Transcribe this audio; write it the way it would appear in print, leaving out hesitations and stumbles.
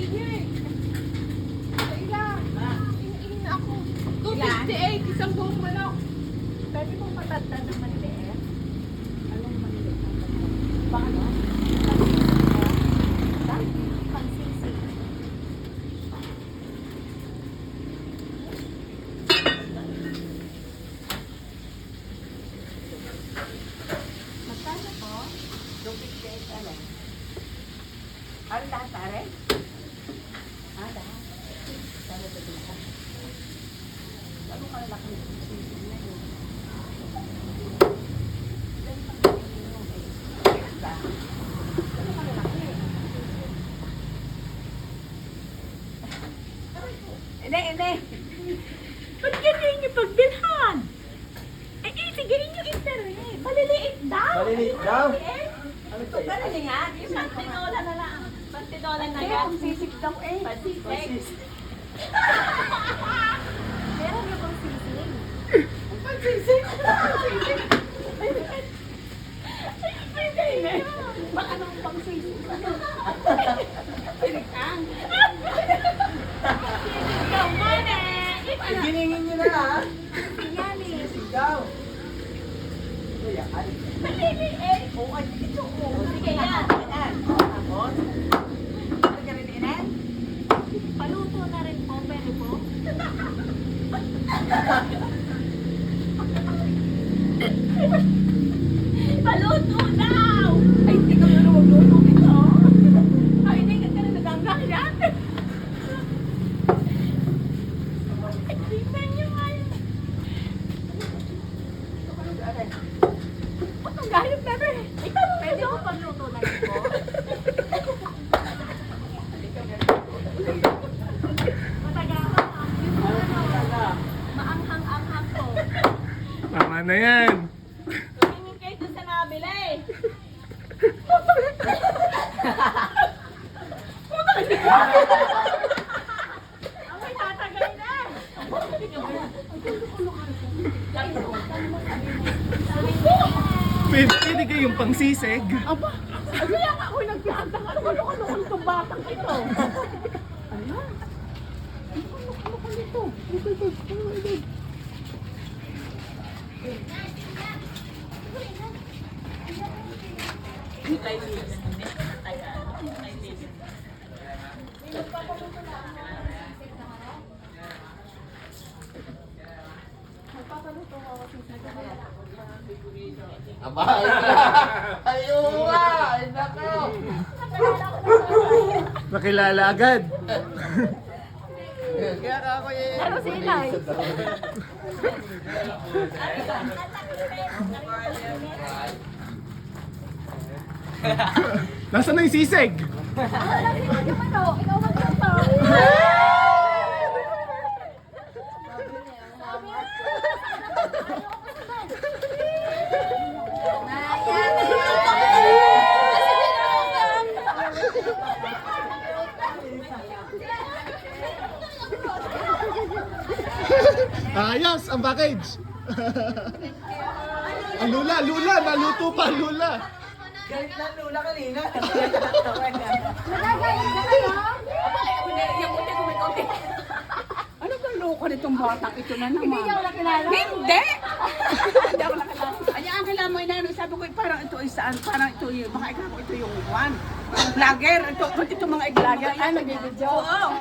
ingay. Ilan? Ingay na ako. 258, isang buong manok. Pwede mong patanda ng maliit. Anong maliit na patanda? Baka ano? Pansisig. Magkano po? 258 alin? Ano lahat pare? Lahat. Sana ito dito. Ano ka lalaki ng sisig na yun? Hindi. Ba't ganyan yung pagbilhan? Sige yung internet. Maliliit daw. Maliliit daw? Ano ito? Ganun nga. Yung pantinola na lang. Pantinola na yan. Pansisig daw eh. Pansisig. Meron yung pansisig. Pansisig? Ay, baka nang pansisig. Pinikang. Ikaw mo na. Giningin nyo na ha. Yan eh. Sigaw. Kuya, ano? Maliliit. Oo, ito. Sige yan. Tapos? Ano ka rin inin? Paluto na rin po, pero po. Paluto daw! Ay, hindi ka na magluto ito. Ay, hindi ka na naganggayan. Ay, tingnan nyo nga yun. Ba't ang gayot na rin? Ikaw, pwede ko pagluto na rin po. Matagahan. Yung ano, maanghang-anghang po. Tama na yan. Tumingin kayo doon sa nabila eh. Amoy tatagay na. Pwede kayong pangsisig. Aba, kaya nga ako'y nagpihantang ano itong batang ito. Ayan. Ano nito? Aba, ayun nga. Ay, nako. Nakilala agad. Kaya ako eh. Ano si Inay? Nasaan na yung sisig? Ikaw magkanta. Ayos, ang package. Ang lula, naluto pa, lula. Galit na lula kanina. Nagagalit ka kayo? Yung uti ko may konti. Ano bang loko nitong batang ito na naman? Hindi niya ako nakilala. Hindi! Hindi ako nakilala. Ay, ang kailangan mo inano, sabi ko, parang ito ay saan? Parang ito yung, baka ikaw ito yung one. Vlogger, ito mga vlogger. Ay, nagbibidyo. Oo.